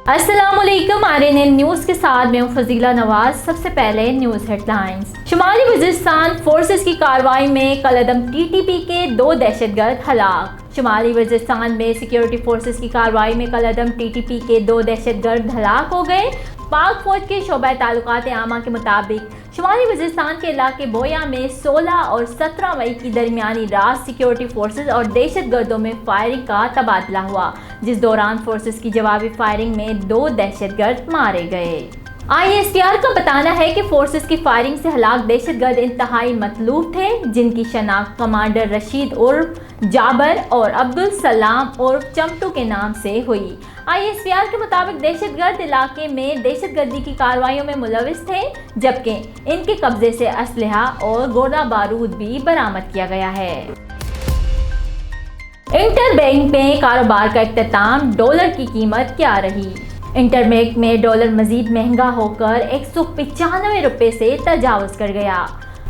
अस्सलाम वालेकुम। RNN news के साथ मैं हूं फजीला नवाज। सबसे पहले न्यूज़ हेडलाइंस। शुमाली वज़ीरिस्तान फोर्सेस की कार्रवाई में कलअदम TTP के 2 दहशतगर्द हलाक। शुमाली वज़ीरिस्तान में सिक्योरिटी फोर्सेस की कार्रवाई में कलअदम TTP के 2 दहशतगर्द हलाक हो गए। पाक फौज के शोबा ताल्लुकात आमा के मुताबिक शुमाली वज़ीरिस्तान के इलाके बोया में 16 और 17 मई की दरमियानी रात सिक्योरिटी फोर्सेस और दहशतगर्दों में फायरिंग का तबादला हुआ, जिस दौरान फोर्सेस की जवाबी फायरिंग में 2 दहशतगर्द मारे गए। ISPR का बताना है कि फोर्सेस की फायरिंग से हलाक दहशतगर्द इंतहाई मतलूब थे, जिनकी शनाख्त कमांडर रशीद उर्फ जाबर और अब्दुल सलाम उर्फ चमटू के नाम से हुई। ISPR के मुताबिक दहशतगर्द इलाके में दहशतगर्दी की कार्रवाइयों में मुलविस थे, जबकि इनके कब्जे से असलहा और गोला बारूद भी बरामद किया गया है। इंटरबैंक में कारोबार का इख्तिताम, डॉलर की कीमत क्या रही? इंटरबैंक में डॉलर मजीद महंगा होकर 195 रुपये से तजावुज कर गया।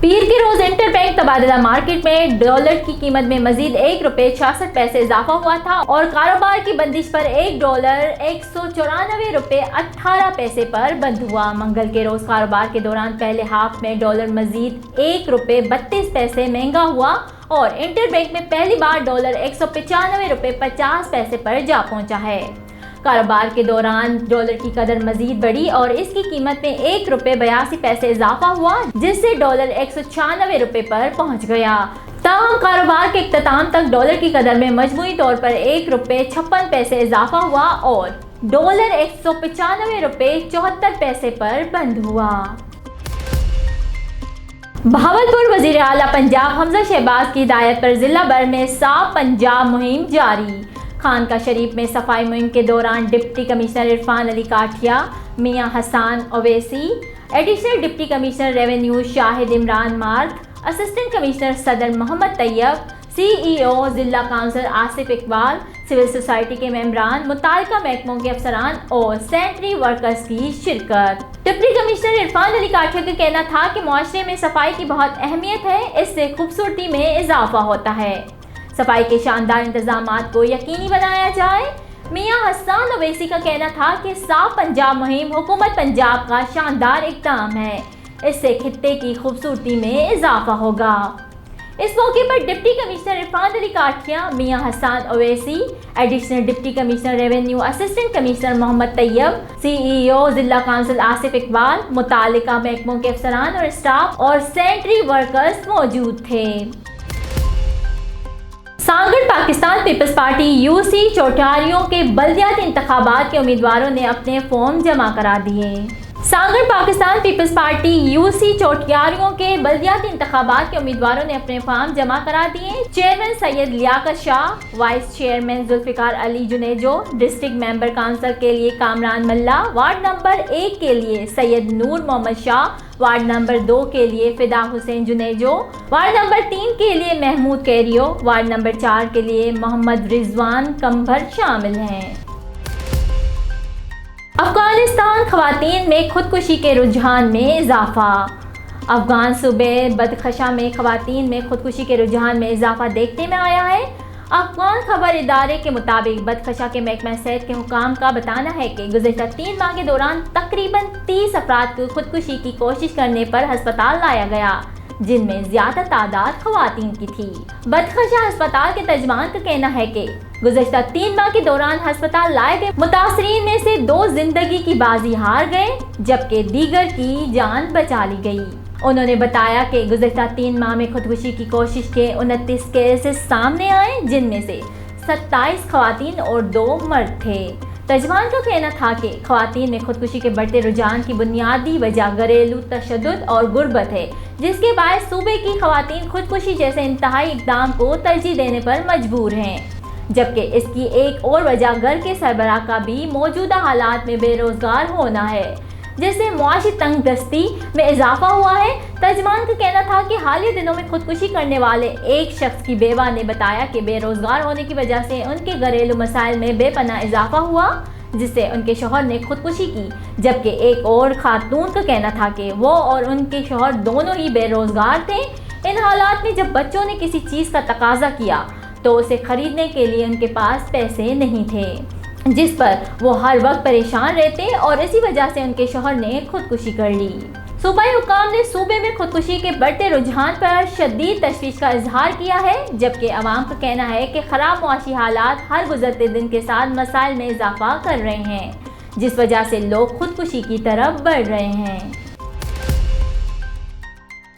पीर के रोज इंटरबैंक तबादला मार्केट में डॉलर की कीमत में मजीद 1 रुपये 66 पैसे इजाफा हुआ था और कारोबार की बंदिश पर $1 194 रुपये 18 पैसे पर बंद हुआ। मंगल के रोज कारोबार के दौरान पहले हाफ में डॉलर मजीद 1 रुपये 32 पैसे महंगा हुआ और इंटरबैंक में पहली बार डॉलर 195 रुपये 50 पैसे पर जा पहुंचा है। कारोबार के दौरान डॉलर की कदर मजीद बढ़ी और इसकी कीमत में 1 रुपये 82 पैसे इजाफा हुआ, जिससे डॉलर 196 रुपये पर पहुंच गया। ताहम कारोबार के इख्तिताम तक डॉलर की कदर में मजमूई तौर पर 1 रुपये 56 पैसे इजाफा हुआ और डॉलर 195 रुपये 74 पैसे पर बंद हुआ। बहावलपुर वजीर आला पंजाब हमजा शहबाज की हिदायत पर जिला भर में साफ पंजाब मुहिम जारी। खानका शरीफ में सफाई मुहिम के दौरान deputy commissioner Irfan Ali Kathia, Mian Hasan Owaisi, additional deputy commissioner revenue Shahid Imran मार्ग, assistant commissioner Sadar Mohammad Tayyab, CEO जिला council Asif Iqbal, civil society के मेंबरान, मुतालिका महकमों के अफसरान और सैनिटरी वर्कर्स की शिरकत। डिप्टी कमिश्नर इरफान अली काठिया का कहना था कि मुआशरे में सफाई की बहुत अहमियत है, इससे खूबसूरती में इजाफा होता है। सफाई के शानदार इंतजामात को यकीनी बनाया जाए। मियां हसन ओवैसी का कहना था कि साफ पंजाब मुहिम हुकूमत पंजाब का शानदार इक़दाम है, इससे खित्ते की खूबसूरती में इजाफा होगा। इस मौके पर deputy commissioner Irfan Ali Kathia, Mian Hasan Owaisi, additional deputy commissioner revenue, assistant commissioner Mohammad Tayyab, CEO जिला काउंसिल आसिफ इकबाल, मुतालिका महकमों के अफसरान और स्टाफ और सैनिटरी वर्कर्स मौजूद थे। Sanghar Pakistan peoples party UC चौटियारियों के बल्दियाती इंतखाबात के उम्मीदवारों ने अपने फॉर्म जमा करा दिए। Sanghar Pakistan peoples party UC चौटियारियों के बल्दियाती इंतखाबात के उम्मीदवारों ने अपने फॉर्म जमा करा दिए। Chairman Syed Liaquat Shah, vice chairman Zulfiqar Ali Junejo, district member council के लिए कामरान मल्ला, वार्ड नंबर 1 के लिए सैयद नूर मोहम्मद शाह, वार्ड नंबर 2 के लिए फिदा हुसैन जुनेजो, वार्ड नंबर 3 के लिए महमूद कैरियो, वार्ड नंबर 4 के लिए मोहम्मद रिजवान कंभर शामिल हैं। अफगानिस्तान खवातीन में खुदकुशी के रुझान में इजाफा। अफगान सूबे बदखशा में खवातीन में खुदकुशी के रुझान में इजाफा देखने में आया है। अफगान खबर इदारे के मुताबिक बदखशा के महकमा सेहत के हुकाम का बताना है कि गुज़िश्ता 3 माह के दौरान तकरीबन 30 अफराद को खुदकुशी की कोशिश करने पर हस्पताल लाया गया, जिनमें ज्यादा तादाद खवातीन की थी। बदखशा अस्पताल के तर्जमान का कहना है कि गुज़िश्ता 3 माह के दौरान अस्पताल लाए गए मुतासरीन में से 2 जिंदगी की बाजी हार गए, जबकि दीगर की जान बचा ली गई। उन्होंने बताया कि गुज़िश्ता 3 माह में खुदकुशी की कोशिश के 29 केसेस सामने आए, जिनमें से 27 खवातीन और 2 मर्द थे। तर्जमान का कहना था कि खवातीन में खुदकुशी के बढ़ते रुझान की बुनियादी वजह घरेलू तशद्दुद और गुर्बत है, जिसके बायस सूबे की खवातीन खुदकुशी जैसे इंतहाई इक़दाम को तरजीह देने पर मजबूर हैं, जबकि इसकी एक और वजह घर के सरबराह का भी मौजूदा हालात में बेरोजगार होना है, जिससे मुआशी तंगदस्ती में इजाफा हुआ है। तर्जमान का कहना था कि हालिया दिनों में खुदकुशी करने वाले एक शख्स की बेवा ने बताया कि बेरोजगार होने की वजह से उनके घरेलू मसाइल में बेपनाह इजाफा हुआ, जिससे उनके शौहर ने खुदकुशी की, जबकि एक और खातून का कहना था कि वो और उनके शौहर दोनों ही बेरोजगार थे। इन हालात में जब बच्चों ने किसी चीज़ का तकाजा किया तो उसे खरीदने के लिए उनके पास पैसे नहीं थे। जिस पर वो हर वक्त परेशान रहते और इसी वजह से उनके शौहर ने खुदकुशी कर ली। सूबाई हुक्काम ने सूबे में खुदकुशी के बढ़ते रुझान पर शदीद तशवीश का इजहार किया है, जबकि अवाम का कहना है कि खराब मुआशी हालात हर गुजरते दिन के साथ मसाइल में इजाफा कर रहे हैं, जिस वजह से लोग खुदकुशी की तरफ बढ़ रहे हैं।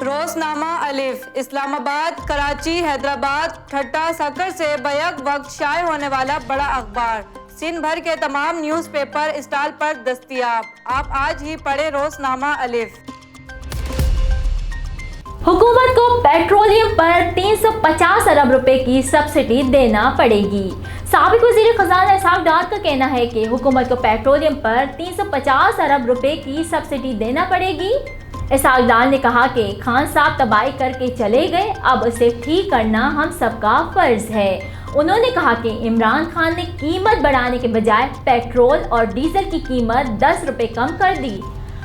रोजनामा अलिफ इस्लामाबाद, कराची, हैदराबाद, ठट्टा, सक्कर से बैक वक्त शाये होने वाला बड़ा अखबार सिंध भर के तमाम न्यूज़पेपर स्टॉल पर दस्तयाब। आप आज ही पढ़े रोजनामा अलिफ। हुकूमत को पेट्रोलियम पर 350 अरब रुपए की सब्सिडी देना पड़ेगी। साबिक वज़ीर ख़ज़ाना इसहाक़ डार का कहना है कि हुकूमत को पेट्रोलियम पर 350 अरब रुपए की सब्सिडी देना पड़ेगी। इसहाक़ डार ने कहा कि खान साहब तबाही करके चले गए, अब उसे ठीक करना हम सबका फ़र्ज़ है। उन्होंने कहा कि इमरान खान ने कीमत बढ़ाने के बजाय पेट्रोल और डीजल की कीमत 10 रुपये कम कर दी।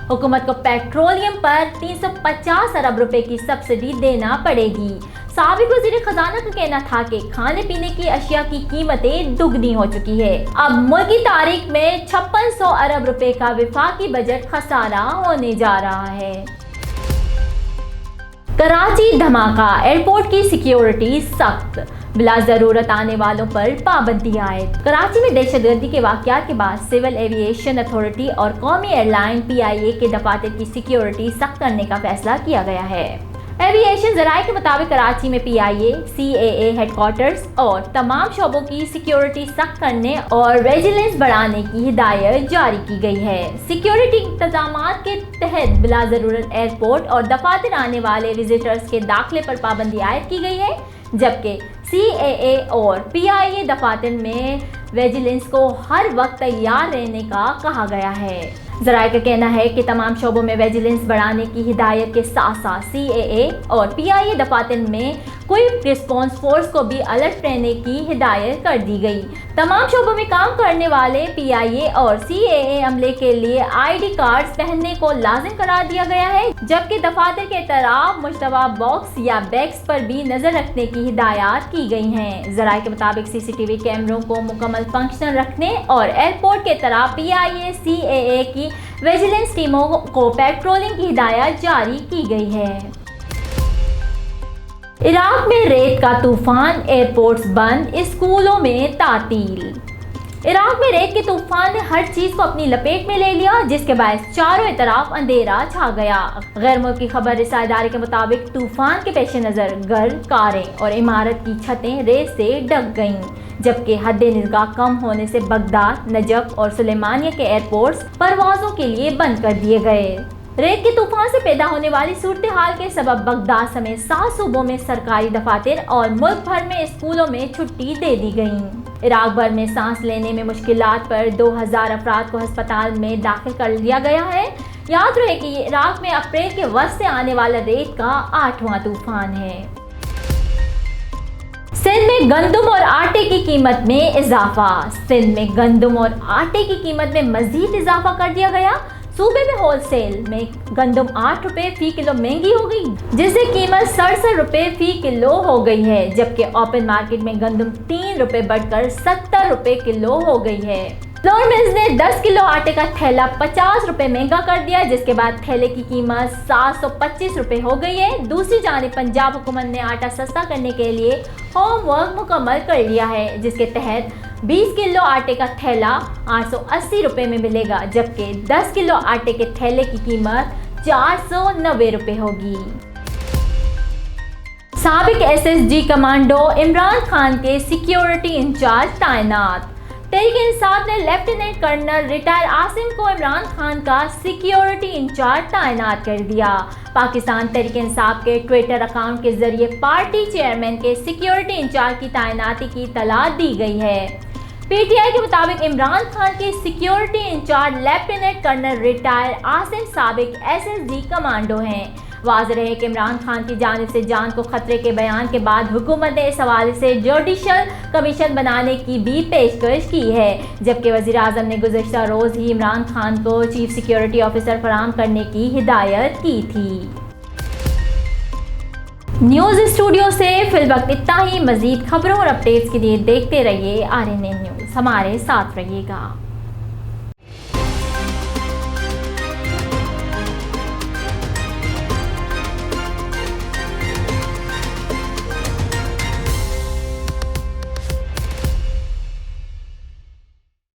हुकूमत को पेट्रोलियम पर 350 अरब रुपए की सब्सिडी देना पड़ेगी। साबिक वज़ीर ख़ज़ाना का कहना था कि खाने पीने की अशिया की कीमतें दुगनी हो चुकी है। अब मुल्की तारीख में 5600 अरब रुपए का वफाकी बजट खसारा होने जा रहा है। कराची धमाका, एयरपोर्ट की सिक्योरिटी सख्त, बिला ज़रूरत आने वालों पर पाबंदी आयद। कराची में दहशतगर्दी के वाक़यात के बाद सिविल एविएशन अथॉरिटी और कौमी एयरलाइन PIA के दफातर की सिक्योरिटी सख्त करने का फैसला किया गया है। एविएशन ज़राए के मुताबिक कराची में PIA, CAA हेडक्वार्टर्स और तमाम शोबों की सिक्योरिटी सख्त करने और विजिलेंस बढ़ाने की हिदायत जारी की गई है। सिक्योरिटी इंतजामात के तहत बिला ज़रूरत एयरपोर्ट और दफातर आने वाले विजिटर्स के दाखिले पर पाबंदी आयद की गई है, जबकि CAA और PIA दफातर में विजिलेंस को हर वक्त तैयार रहने का कहा गया है। ज़राए का कहना है कि तमाम शोबों में विजिलेंस बढ़ाने की हिदायत के साथ साथ CAA और PIA दफातर में क्विक रिस्पॉन्स फोर्स को भी अलर्ट रहने की हिदायत कर दी गई। तमाम शोबों में काम करने वाले PIA और CAA अमले के लिए ID कार्ड्स पहनने को लाजिम करार दिया गया है, जबकि दफातर के तरफ मुश्तबा बॉक्स या बैग्स पर भी नजर रखने की हिदायत की गई हैं। ज़राए के मुताबिक CCTV कैमरों को मुकम्मल फंक्शनल रखने और एयरपोर्ट के तरफ PIA CAA की विजिलेंस टीमों को पेट्रोलिंग की हिदायत जारी की गई है। इराक में रेत का तूफान, एयरपोर्ट्स बंद, स्कूलों में तातील। इराक में रेत के तूफान ने हर चीज को अपनी लपेट में ले लिया, जिसके बायस चारों तरफ अंधेरा छा गया। गैर मुल्की खबर रसाई इदारे के मुताबिक तूफान के पेश नज़र घर, कारें और इमारत की छतें रेत से ढक गईं, जबकि हद निगाह कम होने से बगदाद, नजफ और सुलेमानिया के एयरपोर्ट्स परवाजों के लिए बंद कर दिए गए। रेत के तूफान से पैदा होने वाली सूरत हाल के सबब बगदाद समेत 7 सूबों में सरकारी दफातर और मुल्क भर में स्कूलों में छुट्टी दे दी गई। इराक भर में सांस लेने में मुश्किलात पर 2000 अफराद को अस्पताल में दाखिल कर लिया गया है। याद रहे कि ये इराक में अप्रैल के वस्त से आने वाला रेत का 8वां तूफान है। सिंध में गंदम और आटे की कीमत में इजाफा। सिंध में गंदम और आटे की कीमत में मजीद इजाफा कर दिया गया। सूबे में होलसेल में गंदम 8 रुपए फी किलो महंगी हो गई, जिससे कीमत 67 रुपए फी किलो हो गई है, जबकि ओपन मार्केट में गंदम 3 रुपए बढ़कर 70 रुपए किलो हो गई है। फ्लोर मिल्स ने 10 किलो आटे का थैला 50 रुपए महंगा कर दिया, जिसके बाद थैले की कीमत 725 रुपए हो गई है। दूसरी जानिब पंजाब हुकूमत ने आटा सस्ता करने के लिए होमवर्क मुकम्मल कर लिया है, जिसके तहत 20 किलो आटे का थैला 880 रुपए में मिलेगा, जबकि 10 किलो आटे के थैले की कीमत 490 रुपए होगी। साबिक SSG कमांडो इमरान खान के सिक्योरिटी इंचार्ज तैनात। तहरीक इंसाफ ने लेफ्टिनेंट कर्नल रिटायर आसिम को इमरान खान का सिक्योरिटी इंचार्ज तैनात कर दिया। पाकिस्तान तहरीक इंसाफ के ट्विटर अकाउंट के जरिए पार्टी चेयरमैन के सिक्योरिटी इंचार्ज की तैनाती की इत्तला दी गई है। PTI के मुताबिक इमरान खान के security incharge lieutenant colonel retire Asim साबिक SSG कमांडो हैं। वाज़ेह है कि इमरान खान की जानिब से जान को खतरे के बयान के बाद हुकूमत ने इस हवाले से जुडिशल कमीशन बनाने की भी पेशकश की है, जबकि वज़ीर आज़म ने गुज़श्ता रोज़ ही इमरान खान को चीफ सिक्योरिटी ऑफिसर फराहम करने की हिदायत की थी। न्यूज़ स्टूडियो से फिलवक्त इतना ही। मज़ीद खबरों और अपडेट्स के लिए देखते रहिए RNN न्यूज़। हमारे साथ रहिएगा।